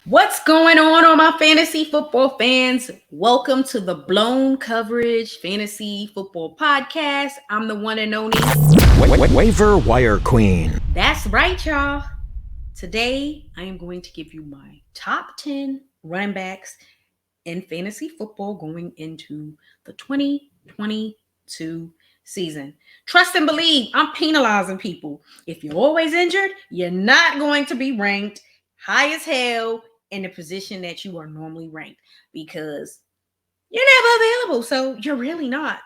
What's going on my fantasy football fans? Welcome to the Blown Coverage Fantasy Football Podcast. I'm the one and only Waiver Wire Queen. That's right, y'all. Today, I am going to give you my top 10 running backs in fantasy football going into the 2022 season. Trust and believe, I'm penalizing people. If you're always injured, you're not going to be ranked high as hell in the position that you are normally ranked because you're never available. So you're really not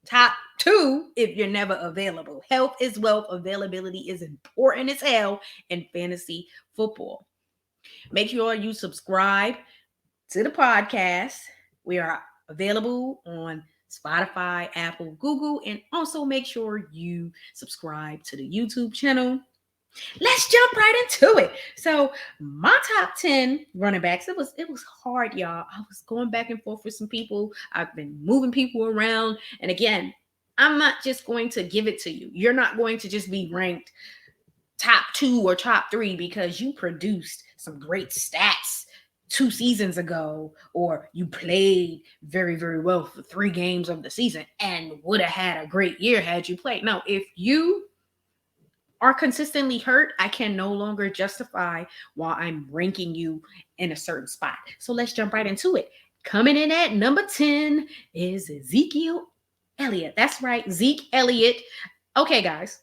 top two if you're never available. Health is wealth. Availability is important as hell in fantasy football. Make sure you subscribe to the podcast. We are available on Spotify, Apple, Google, and also make sure you subscribe to the YouTube channel. Let's jump right into it. So my top 10 running backs, it was hard, y'all. I was going back and forth with some people. I've been moving people around. And again, I'm not just going to give it to you. You're not going to just be ranked top 2 or top 3 because you produced some great stats 2 seasons ago, or you played very, very well for 3 games of the season and would have had a great year had you played. No, if you are consistently hurt, I can no longer justify why I'm ranking you in a certain spot. So let's jump right into it. Coming in at number 10 is Ezekiel Elliott. That's right, Zeke Elliott. Okay, guys,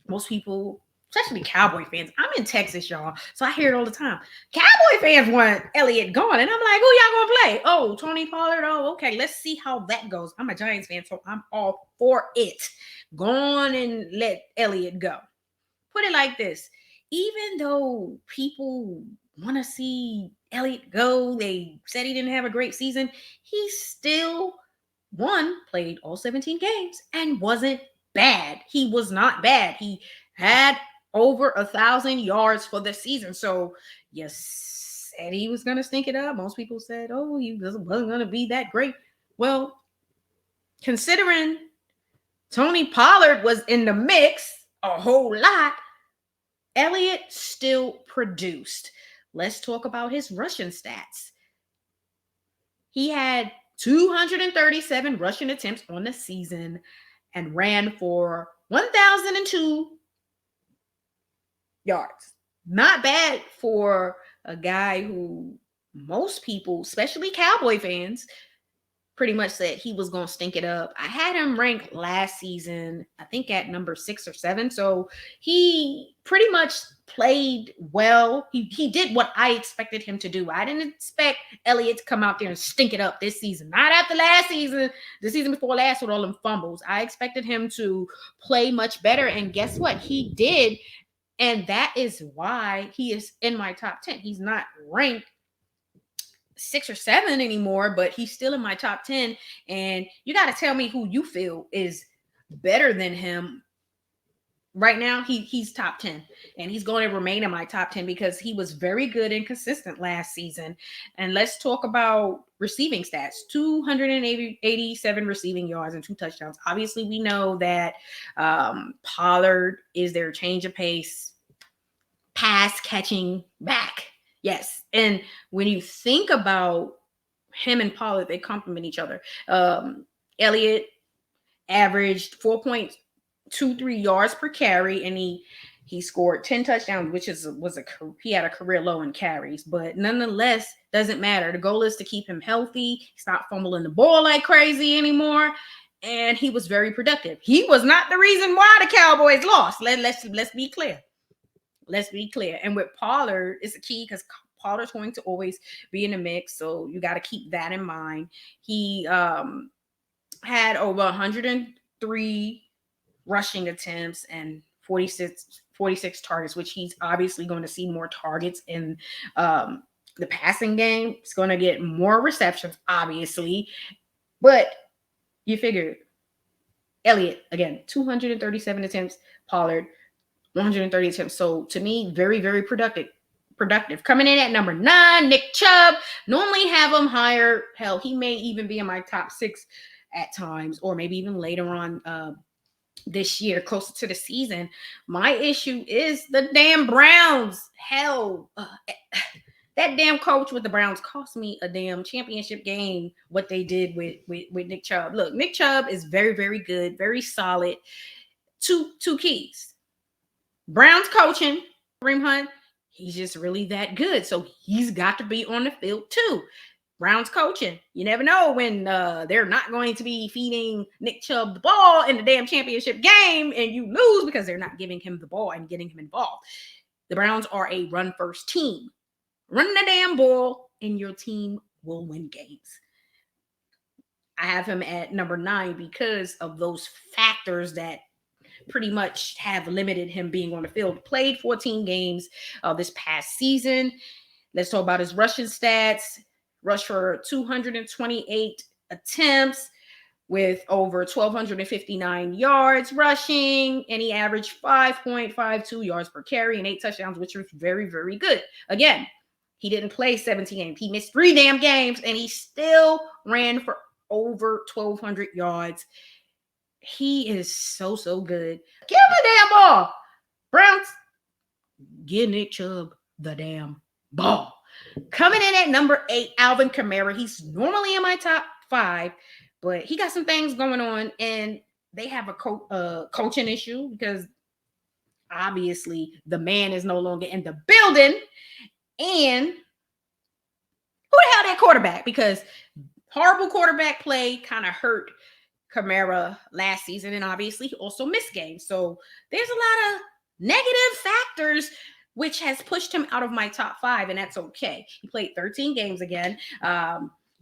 most people, especially Cowboy fans, I'm in Texas, y'all, so I hear it all the time. Cowboy fans want Elliott gone, and I'm like, who y'all gonna play? Oh, Tony Pollard. Oh, okay, let's see how that goes. I'm a Giants fan, so I'm all for it. Go on and let Elliott go. Put it like this. Even though people want to see Elliott go, they said he didn't have a great season, he still played all 17 games and wasn't bad. He was not bad. He had over 1,000 yards for the season. So you said he was going to stink it up. Most people said, oh, he wasn't going to be that great. Well, considering Tony Pollard was in the mix a whole lot, Elliott still produced. Let's talk about his rushing stats. He had 237 rushing attempts on the season and ran for 1,002 yards. Not bad for a guy who most people, especially Cowboy fans, pretty much said he was going to stink it up. I had him ranked last season, I think at number 6 or 7. So he pretty much played well. He did what I expected him to do. I didn't expect Elliott to come out there and stink it up this season. Not after last season, the season before last with all them fumbles. I expected him to play much better. And guess what? He did. And that is why he is in my top 10. He's not ranked 6 or 7 anymore, but he's still in my top 10. And you got to tell me who you feel is better than him right now. He's top 10, and he's going to remain in my top 10 because he was very good and consistent last season. And let's talk about receiving stats. 287 receiving yards and 2 touchdowns. Obviously, we know that Pollard is their change of pace, pass catching back. Yes. And when you think about him and Pollard, they complement each other. Elliott averaged 4.23 yards per carry, and he scored 10 touchdowns, which he had a career low in carries. But nonetheless, doesn't matter. The goal is to keep him healthy. He's not fumbling the ball like crazy anymore. And he was very productive. He was not the reason why the Cowboys lost. Let's be clear. Let's be clear. And with Pollard, it's a key because Pollard's going to always be in the mix. So you got to keep that in mind. He had over 103 rushing attempts and 46 targets, which he's obviously going to see more targets in the passing game. He's going to get more receptions, obviously. But you figure Elliott, again, 237 attempts, Pollard, 130 attempts. So to me, very, very productive. Coming in at number 9, Nick Chubb. Normally have him higher. Hell, he may even be in my top 6 at times, or maybe even later on this year, closer to the season. My issue is the damn Browns. Hell, That damn coach with the Browns cost me a damn championship game. What they did with Nick Chubb. Look, Nick Chubb is very, very good, very solid. Two keys. Browns coaching, Kareem Hunt, he's just really that good. So he's got to be on the field too. Browns coaching. You never know when they're not going to be feeding Nick Chubb the ball in the damn championship game and you lose because they're not giving him the ball and getting him involved. The Browns are a run-first team. Run the damn ball and your team will win games. I have him at number 9 because of those factors that pretty much have limited him being on the field. Played 14 games this past season. Let's talk about his rushing stats. Rushed for 228 attempts with over 1,259 yards rushing, and he averaged 5.52 yards per carry and 8 touchdowns, which was very, very good. Again, he didn't play 17 games. He missed 3 damn games, and he still ran for over 1,200 yards. He is so, so good. Give him the damn ball. Browns, give Nick Chubb the damn ball. Coming in at number 8, Alvin Kamara. He's normally in my top 5, but he got some things going on, and they have a coaching issue because obviously the man is no longer in the building. And who the hell that quarterback? Because horrible quarterback play kind of hurt Kamara last season, and obviously he also missed games. So there's a lot of negative factors which has pushed him out of my top 5, and that's okay. He played 13 games again.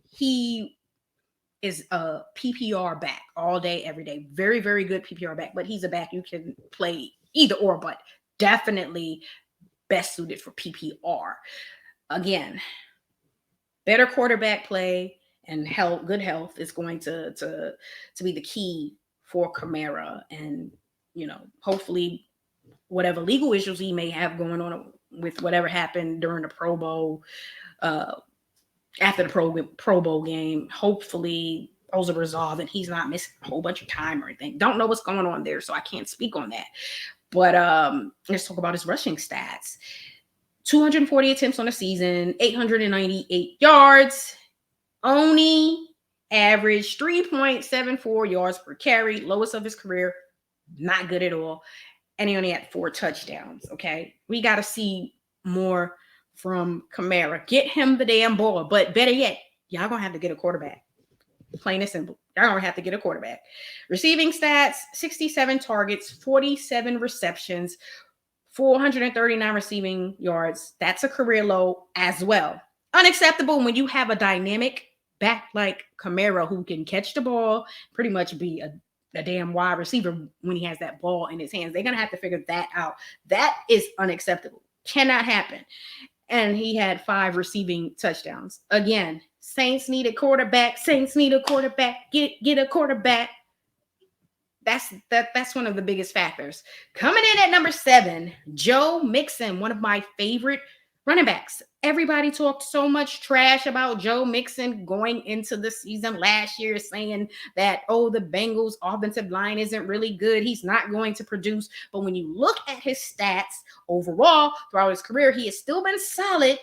He is a PPR back all day, every day. Very, very good PPR back, but he's a back you can play either or, but definitely best suited for PPR. Again, better quarterback play and good health is going to be the key for Kamara, and hopefully whatever legal issues he may have going on with whatever happened during the Pro Bowl, after the Pro Bowl game, hopefully those are resolved and he's not missing a whole bunch of time or anything. Don't know what's going on there, so I can't speak on that. But let's talk about his rushing stats. 240 attempts on the season, 898 yards. Only averaged 3.74 yards per carry, lowest of his career. Not good at all. And he only had 4 touchdowns, okay? We got to see more from Kamara. Get him the damn ball. But better yet, y'all going to have to get a quarterback. Plain and simple. Y'all going to have to get a quarterback. Receiving stats, 67 targets, 47 receptions, 439 receiving yards. That's a career low as well. Unacceptable when you have a dynamic back like Kamara who can catch the ball, pretty much be a damn wide receiver when he has that ball in his hands. They're going to have to figure that out. That is unacceptable. Cannot happen. And he had 5 receiving touchdowns. Again, Saints need a quarterback. Saints need a quarterback. Get a quarterback. That's one of the biggest factors. Coming in at number 7, Joe Mixon, one of my favorite running backs. Everybody talked so much trash about Joe Mixon going into the season last year, saying that, the Bengals offensive line isn't really good. He's not going to produce. But when you look at his stats overall throughout his career, he has still been solid,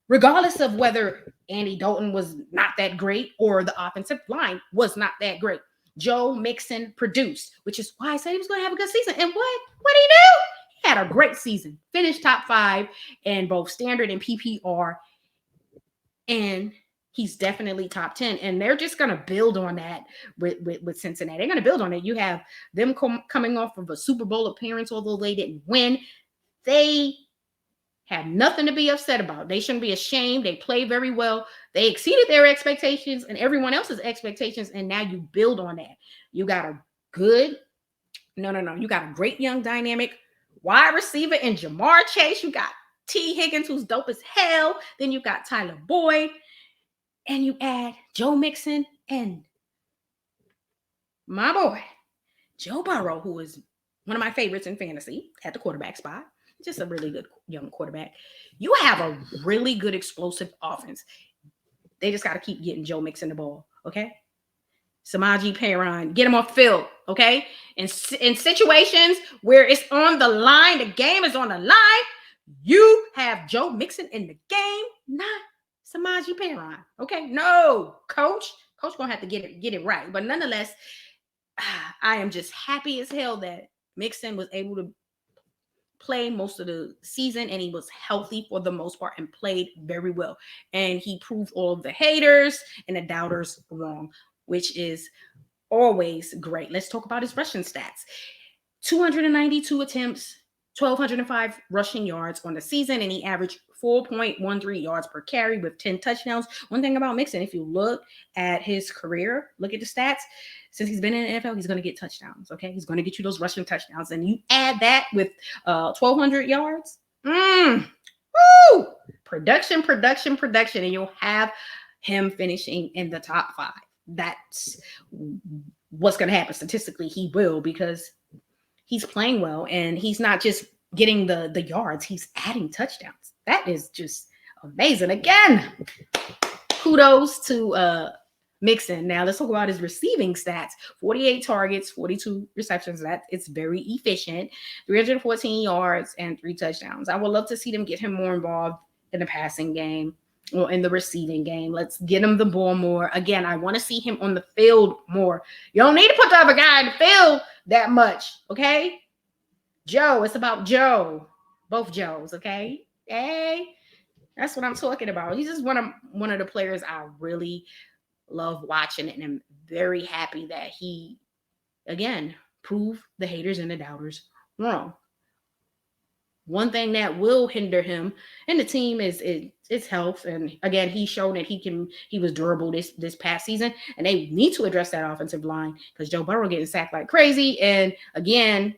regardless of whether Andy Dalton was not that great or the offensive line was not that great. Joe Mixon produced, which is why I said he was going to have a good season. And what did he do? He had a great season. Finished top 5 in both standard and PPR. And he's definitely top 10. And they're just going to build on that with Cincinnati. They're going to build on it. You have them coming off of a Super Bowl appearance, although they didn't win. They have nothing to be upset about. They shouldn't be ashamed. They play very well. They exceeded their expectations and everyone else's expectations. And now you build on that. You got a you got a great young dynamic wide receiver in Jamar Chase. You got T. Higgins, who's dope as hell. Then you got Tyler Boyd. And you add Joe Mixon and my boy, Joe Burrow, who is one of my favorites in fantasy at the quarterback spot. Just a really good young quarterback. You have a really good explosive offense. They just got to keep getting Joe Mixon the ball, okay? Samaje Perine, get him off the field, okay? In situations where it's on the line, the game is on the line, You have Joe Mixon in the game, not Samaje Perine. Okay, no, coach gonna have to get it right. But nonetheless, I am just happy as hell that Mixon was able to play most of the season and he was healthy for the most part and played very well. And he proved all of the haters and the doubters wrong, which is always great. Let's talk about his rushing stats. 292 attempts, 1,205 rushing yards on the season, and he averaged 4.13 yards per carry with 10 touchdowns. One thing about Mixon, if you look at his career, look at the stats, since he's been in the NFL, he's going to get touchdowns, okay? He's going to get you those rushing touchdowns, and you add that with 1,200 yards, woo! Production, and you'll have him finishing in the top 5. That's what's going to happen. Statistically, he will, because he's playing well, and he's not just getting the yards, he's adding touchdowns. That is just amazing. Again, kudos to Mixon. Now let's talk about his receiving stats. 48 targets, 42 receptions. That it's very efficient. 314 yards and 3 touchdowns. I would love to see them get him more involved in the passing game or in the receiving game. Let's get him the ball more. Again, I want to see him on the field more. You don't need to put the other guy in the field that much, okay? Joe, it's about Joe. Both Joes, okay? Hey, that's what I'm talking about. He's just one of the players I really love watching, and I'm very happy that he, again, proved the haters and the doubters wrong. One thing that will hinder him and the team is health. And again, he's shown that he was durable this past season, and they need to address that offensive line because Joe Burrow getting sacked like crazy. And again,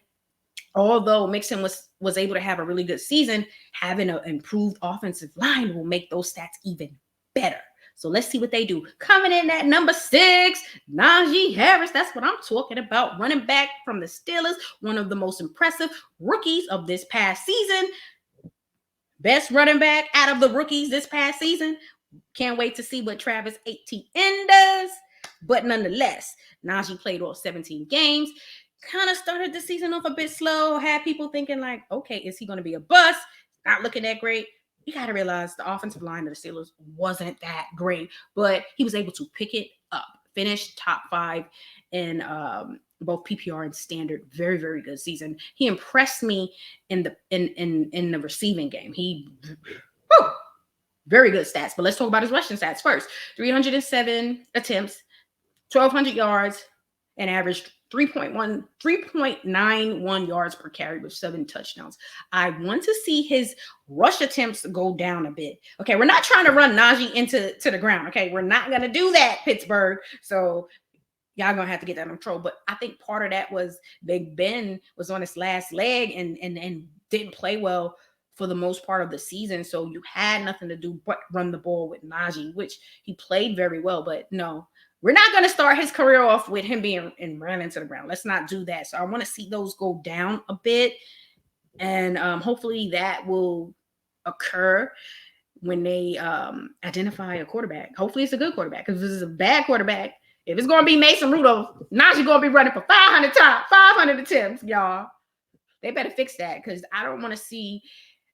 although Mixon was able to have a really good season, having an improved offensive line will make those stats even better. So let's see what they do. Coming in at number 6, Najee Harris. That's what I'm talking about. Running back from the Steelers, one of the most impressive rookies of this past season. Best running back out of the rookies this past season. Can't wait to see what Travis Etienne does. But nonetheless, Najee played all 17 games. Kind of started the season off a bit slow. Had people thinking like, okay, is he going to be a bust? Not looking that great. You got to realize the offensive line of the Steelers wasn't that great, but he was able to pick it up, finish top 5 in both PPR and standard. Very, very good season. He impressed me in the receiving game. Very good stats. But let's talk about his rushing stats first. 307 attempts, 1,200 yards, and averaged 3.91 yards per carry with 7 touchdowns. I want to see his rush attempts go down a bit. Okay, we're not trying to run Najee into the ground. Okay, we're not going to do that, Pittsburgh. So y'all going to have to get that under control. But I think part of that was Big Ben was on his last leg and didn't play well for the most part of the season. So you had nothing to do but run the ball with Najee, which he played very well. But no, we're not going to start his career off with him being ran into the ground. Let's not do that. So I want to see those go down a bit. And hopefully that will occur when they identify a quarterback. Hopefully it's a good quarterback. Because if this is a bad quarterback, if it's going to be Mason Rudolph, Najee going to be running for 500 attempts, y'all. They better fix that because I don't want to see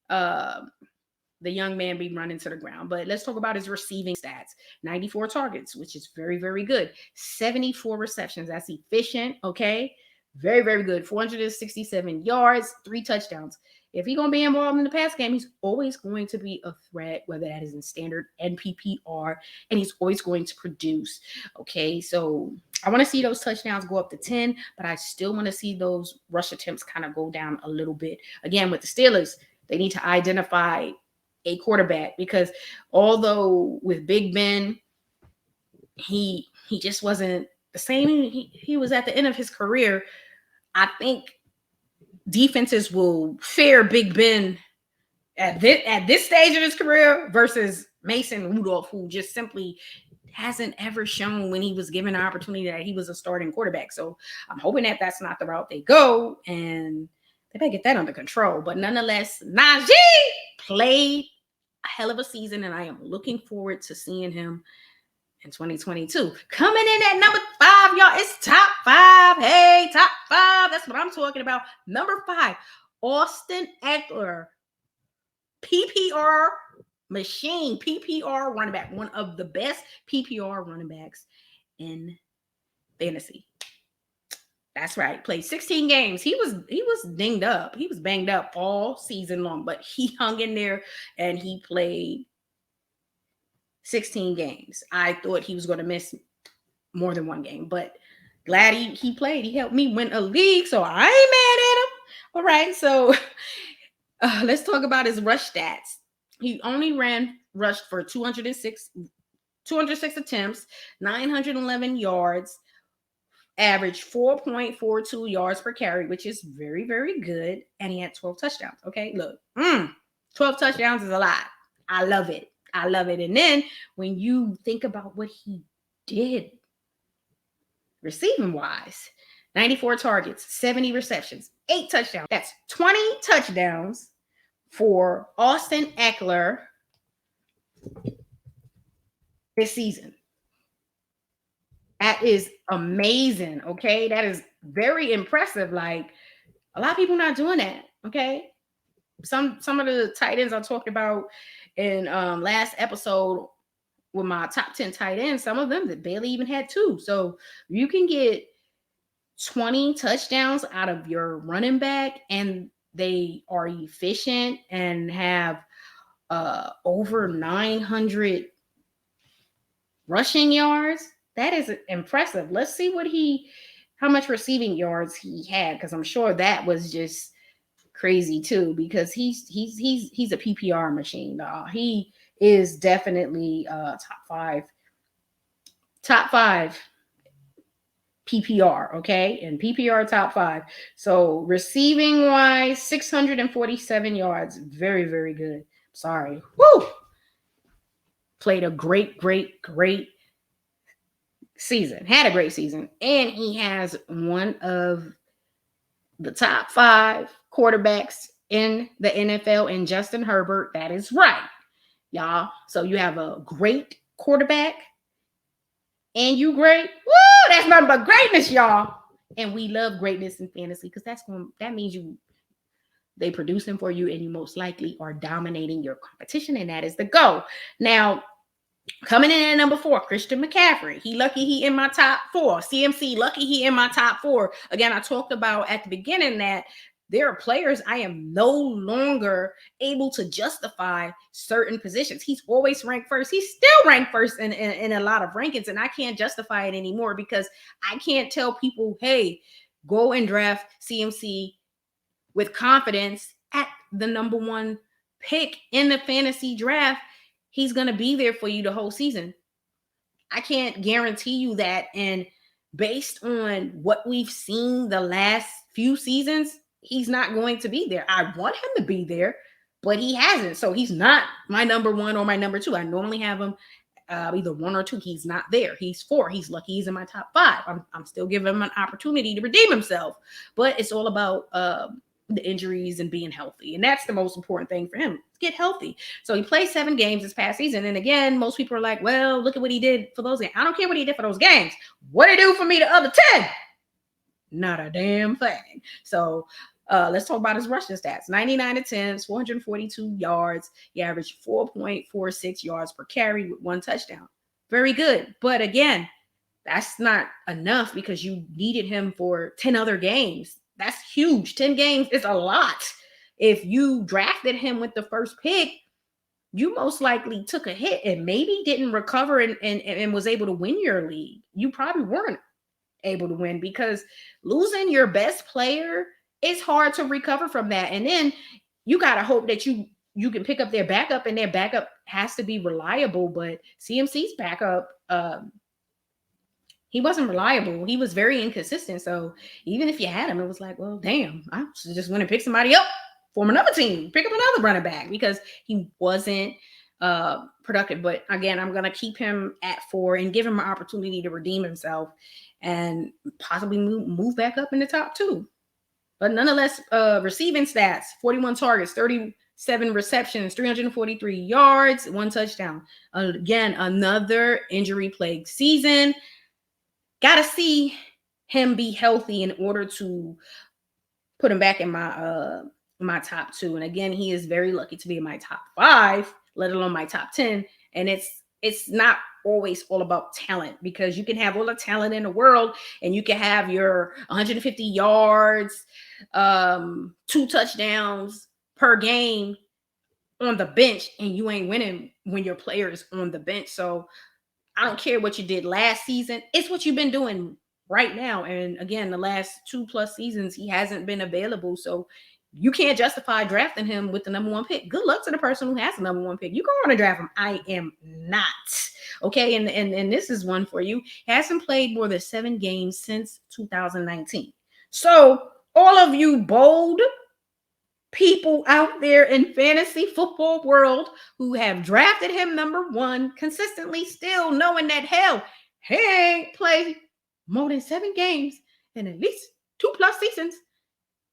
the young man be run into the ground. But let's talk about his receiving stats. 94 targets, which is very, very good. 74 receptions. That's efficient, okay? Very, very good. 467 yards, 3 touchdowns. If he's going to be involved in the pass game, he's always going to be a threat, whether that is in standard and PPR, and he's always going to produce, okay? So I want to see those touchdowns go up to 10, but I still want to see those rush attempts kind of go down a little bit. Again, with the Steelers, they need to identify a quarterback because although with Big Ben, he just wasn't the same. He was at the end of his career. I think defenses will fear Big Ben at this stage of his career versus Mason Rudolph, who just simply hasn't ever shown when he was given an opportunity that he was a starting quarterback. So I'm hoping that that's not the route they go, and they better get that under control. But nonetheless, Najee played a hell of a season, and I am looking forward to seeing him in 2022. Coming in at number 5, y'all, it's top 5. Hey, top 5. That's what I'm talking about. Number 5, Austin Ekeler. PPR machine, PPR running back, one of the best PPR running backs in fantasy. That's right. Played 16 games. He was dinged up. He was banged up all season long, but he hung in there and he played 16 games. I thought he was going to miss more than one game, but glad he played. He helped me win a league, so I ain't mad at him. All right, so let's talk about his rush stats. He only rushed for 206 attempts, 911 yards, averaged 4.42 yards per carry, which is very, very good. And he had 12 touchdowns. Okay, look, 12 touchdowns is a lot. I love it. I love it. And then when you think about what he did receiving wise, 94 targets, 70 receptions, 8 touchdowns. That's 20 touchdowns for Austin Ekeler this season. That is amazing. Okay. That is very impressive. Like, a lot of people not doing that. Okay. Some of the tight ends I talked about in last episode with my top 10 tight ends, some of them that barely even had 2. So you can get 20 touchdowns out of your running back and they are efficient and have over 900 rushing yards. That is impressive. Let's see how much receiving yards he had, because I'm sure that was just crazy too, because he's a PPR machine. He is definitely top five PPR, okay? And PPR top 5. So receiving wise, 647 yards. Very, very good. Sorry. Woo! Played a great season. Had a great season. And he has one of the top 5 quarterbacks in the NFL in Justin Herbert. That is right, y'all. So you have a great quarterback and you great. Woo! That's nothing but greatness, y'all. And we love greatness in fantasy because that means they producing for you and you most likely are dominating your competition, and that is the goal. Now, coming in at number 4, Christian McCaffrey. He in my top 4. CMC, lucky he in my top 4. Again, I talked about at the beginning that there are players I am no longer able to justify certain positions. He's always ranked first. He's still ranked first in a lot of rankings, and I can't justify it anymore because I can't tell people, hey, go and draft CMC with confidence at the number 1 pick in the fantasy draft. He's going to be there for you the whole season. I can't guarantee you that. And based on what we've seen the last few seasons, he's not going to be there. I want him to be there, but he hasn't. So he's not my number 1 or my number 2. I normally have him either 1 or 2. He's not there. He's 4. He's lucky he's in my top 5. I'm still giving him an opportunity to redeem himself. But it's all about the injuries and being healthy. And that's the most important thing for him. Get healthy. So he played 7 games this past season. And again, most people are like, well, look at what he did for those games. I don't care what he did for those games. What did he do for me the other 10? Not a damn thing. So let's talk about his rushing stats. 99 attempts, 442 yards. He averaged 4.46 yards per carry with 1 touchdown. Very good. But again, that's not enough because you needed him for 10 other games. That's huge. 10 games is a lot. If you drafted him with the first pick, you most likely took a hit and maybe didn't recover and was able to win your league. You probably weren't able to win because losing your best player, it's hard to recover from that. And then you got to hope that you can pick up their backup, and their backup has to be reliable. But CMC's backup, he wasn't reliable. He was very inconsistent. So even if you had him, it was like, well, damn, I just went and pick somebody up, form another team, pick up another running back because he wasn't productive. But again, I'm going to keep him at 4 and give him an opportunity to redeem himself and possibly move back up in the top 2. But nonetheless, receiving stats, 41 targets, 37 receptions, 343 yards, 1 touchdown. Again, another injury-plagued season. Got to see him be healthy in order to put him back in my my top 2. And again, he is very lucky to be in my top 5, let alone my top 10. And it's not always all about talent, because you can have all the talent in the world and you can have your 150 yards, 2 touchdowns per game on the bench, and you ain't winning when your player is on the bench. So I don't care what you did last season. It's what you've been doing right now. And again, the last 2+ seasons, he hasn't been available. So you can't justify drafting him with the number 1 pick. Good luck to the person who has the number 1 pick. You go on to draft him. I am not. Okay. And this is one for you. He hasn't played more than 7 games since 2019. So all of you bold people out there in fantasy football world who have drafted him number 1 consistently, still knowing that hell, he ain't played more than 7 games in at least 2+ seasons.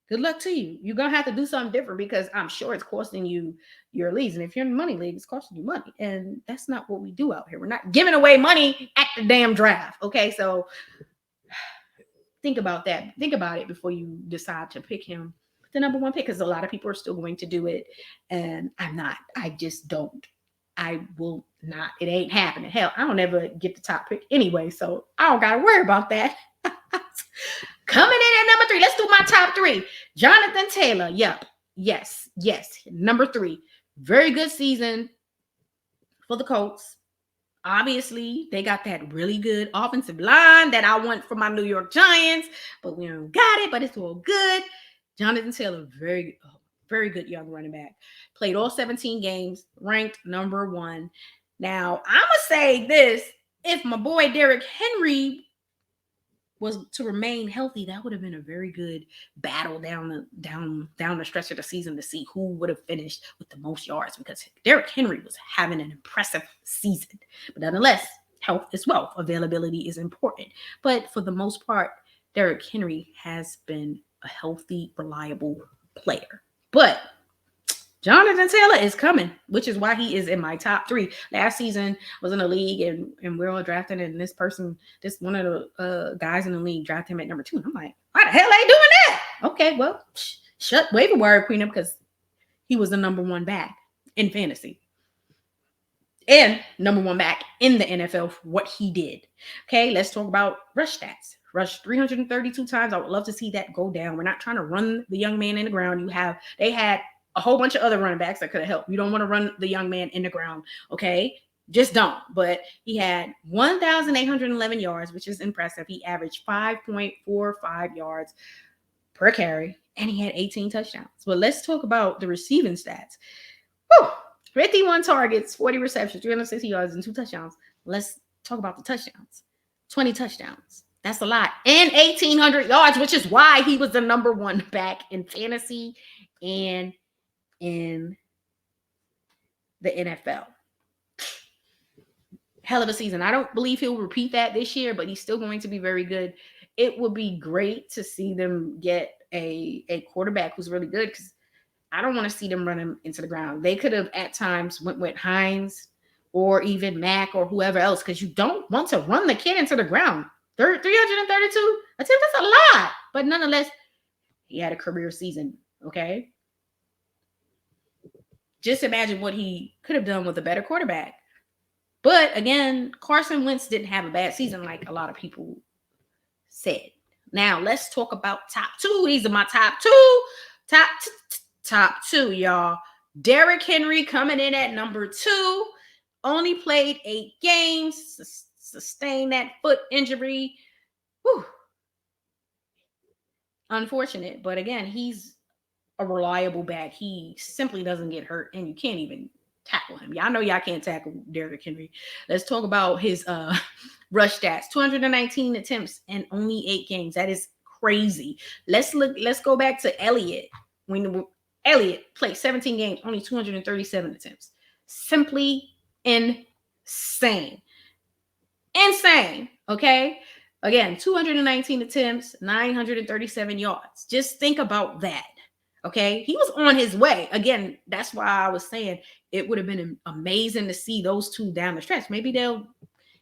Good luck to you. You're gonna have to do something different, because I'm sure it's costing you your leagues. And if you're in the money league, it's costing you money. And that's not what we do out here. We're not giving away money at the damn draft. Okay, so think about that. Think about it before you decide to pick him the number 1 pick, because a lot of people are still going to do it, and I'm not. I just don't. I will not. It ain't happening. Hell, I don't ever get the top pick anyway, so I don't gotta worry about that. Coming in at number 3, let's do my top 3. Jonathan Taylor. Yep. Yes. Number 3. Very good season for the Colts. Obviously, they got that really good offensive line that I want for my New York Giants, but we don't got it, but it's all good. Jonathan Taylor, very good young running back. Played all 17 games, ranked number 1. Now, I'm going to say this. If my boy Derrick Henry was to remain healthy, that would have been a very good battle down the stretch of the season to see who would have finished with the most yards, because Derrick Henry was having an impressive season. But nonetheless, health is wealth. Availability is important. But for the most part, Derrick Henry has been a healthy, reliable player. But Jonathan Taylor is coming, which is why he is in my top 3. Last season, I was in a league and we're all drafting, and this one of the guys in the league drafted him at number 2. And I'm like, why the hell are they doing that? Okay, well, shut Waiver Wire Queen up, because he was the number 1 back in fantasy and number 1 back in the NFL for what he did. Okay, let's talk about rush stats. Rushed 332 times. I would love to see that go down. We're not trying to run the young man in the ground. They had a whole bunch of other running backs that could have helped. You don't want to run the young man in the ground, okay? Just don't. But he had 1,811 yards, which is impressive. He averaged 5.45 yards per carry, and he had 18 touchdowns. But let's talk about the receiving stats. Whew, 51 targets, 40 receptions, 360 yards, and 2 touchdowns. Let's talk about the touchdowns. 20 touchdowns. That's a lot. And 1,800 yards, which is why he was the number 1 back in fantasy and in the NFL. Hell of a season. I don't believe he'll repeat that this year, but he's still going to be very good. It would be great to see them get a quarterback who's really good, because I don't want to see them run him into the ground. They could have at times went with Hines or even Mack or whoever else, because you don't want to run the kid into the ground. 332 attempts, that's a lot. But nonetheless, he had a career season, okay? Just imagine what he could have done with a better quarterback. But again, Carson Wentz didn't have a bad season like a lot of people said. Now, let's talk about top 2. These are my top 2. Top 2, y'all. Derrick Henry coming in at number 2. Only played 8 games. Sustained that foot injury. Whew. Unfortunate. But again, he's a reliable back. He simply doesn't get hurt, and you can't even tackle him. Y'all know y'all can't tackle Derrick Henry. Let's talk about his rush stats. 219 attempts and only 8 games. That is crazy. Let's go back to Elliott. When Elliott played 17 games, only 237 attempts. Simply insane. Insane. Okay. Again, 219 attempts, 937 yards. Just think about that. Okay. He was on his way. Again, that's why I was saying it would have been amazing to see those two down the stretch. Maybe they'll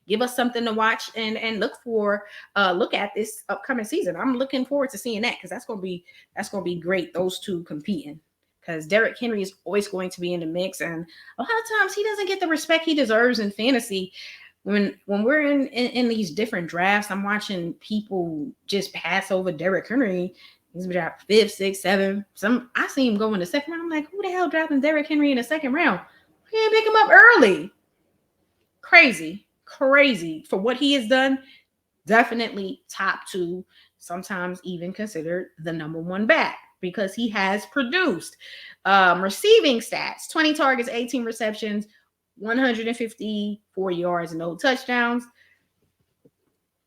give us something to watch and look at this upcoming season. I'm looking forward to seeing that, because that's gonna be great. Those two competing. because Derrick Henry is always going to be in the mix. And a lot of times he doesn't get the respect he deserves in fantasy. When we're in these different drafts, I'm watching people just pass over Derrick Henry. He's been drafted 5th, 6th, 7th. I see him go in the second round. I'm like, who the hell drafting Derrick Henry in the second round? We can't pick him up early. Crazy for what he has done. Definitely top 2, sometimes even considered the number 1 back because he has produced. Receiving stats: 20 targets, 18 receptions, 154 yards, no touchdowns.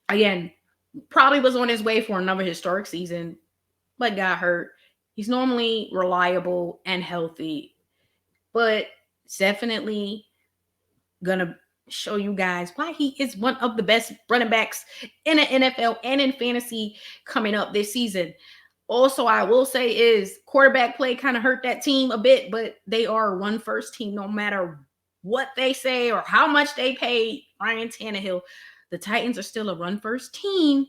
Again, probably was on his way for another historic season, but got hurt. He's normally reliable and healthy, but definitely gonna show you guys why he is one of the best running backs in the NFL and in fantasy coming up this season. Also, I will say is quarterback play kind of hurt that team a bit, but they are a run-first team no matter what they say or how much they paid Ryan Tannehill. The Titans are still a run-first team,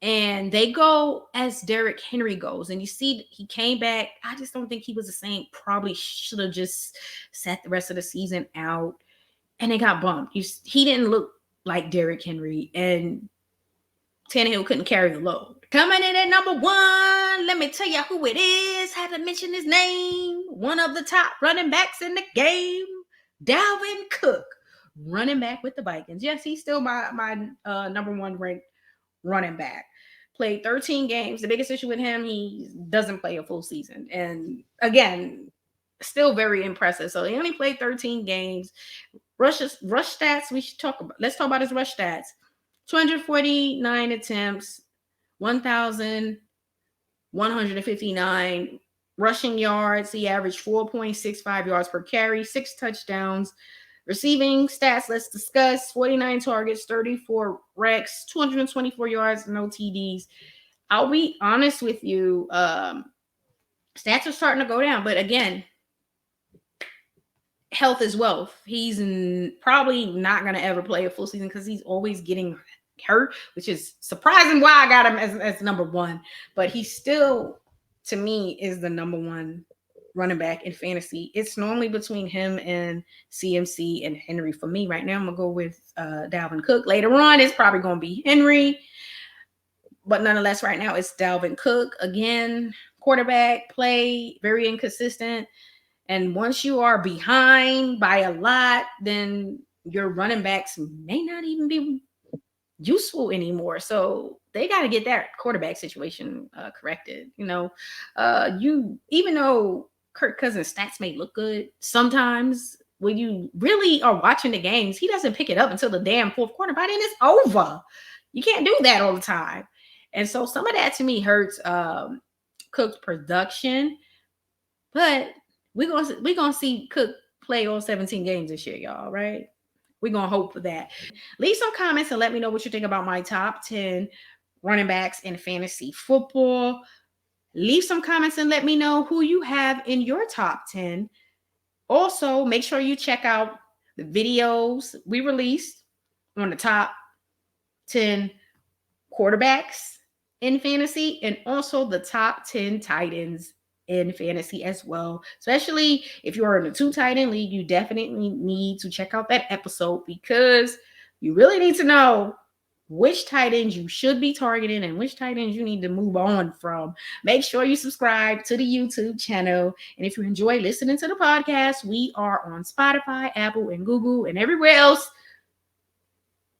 and they go as Derrick Henry goes. And you see he came back. I just don't think he was the same. Probably should have just sat the rest of the season out, and they got bumped. He didn't look like Derrick Henry, and Tannehill couldn't carry the load. Coming in at number 1, let me tell you who it is. Had to mention his name. One of the top running backs in the game, Dalvin Cook, running back with the Vikings. Yes, he's still my number 1 ranked running back. Played 13 games. The biggest issue with him, he doesn't play a full season. And again, still very impressive. So he only played 13 games. Rush stats, let's talk about his rush stats. 249 attempts, 1,159 rushing yards. He averaged 4.65 yards per carry, 6 touchdowns. Receiving stats, let's discuss. 49 targets, 34 recs, 224 yards, no TDs. I'll be honest with you, stats are starting to go down, but again, health is wealth. He's probably not going to ever play a full season because he's always getting hurt, which is surprising why I got him as number 1. But he still, to me, is the number 1 running back in fantasy. It's normally between him and CMC and Henry. For me right now, I'm going to go with Dalvin Cook. Later on, it's probably going to be Henry. But nonetheless, right now, it's Dalvin Cook. Again, quarterback play, very inconsistent. And once you are behind by a lot, then your running backs may not even be useful anymore. So they got to get that quarterback situation corrected. Even though Kirk Cousins' stats may look good, sometimes when you really are watching the games, he doesn't pick it up until the damn fourth quarter. By then it's over. You can't do that all the time. And so some of that to me hurts Cook's production. But we're gonna see Cook play all 17 games this year, y'all, right? We're gonna hope for that. Leave some comments and let me know what you think about my top 10 running backs in fantasy football. Leave some comments and let me know who you have in your top 10. Also, make sure you check out the videos we released on the top 10 quarterbacks in fantasy and also the top 10 tight ends in fantasy as well. Especially if you're in a 2 tight end league, you definitely need to check out that episode because you really need to know which tight ends you should be targeting and which tight ends you need to move on from. Make sure you subscribe to the YouTube channel. And if you enjoy listening to the podcast, we are on Spotify, Apple, and Google, and everywhere else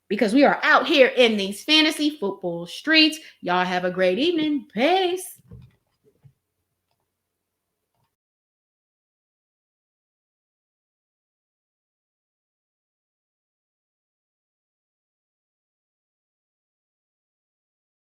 because we are out here in these fantasy football streets. Y'all have a great evening. Peace.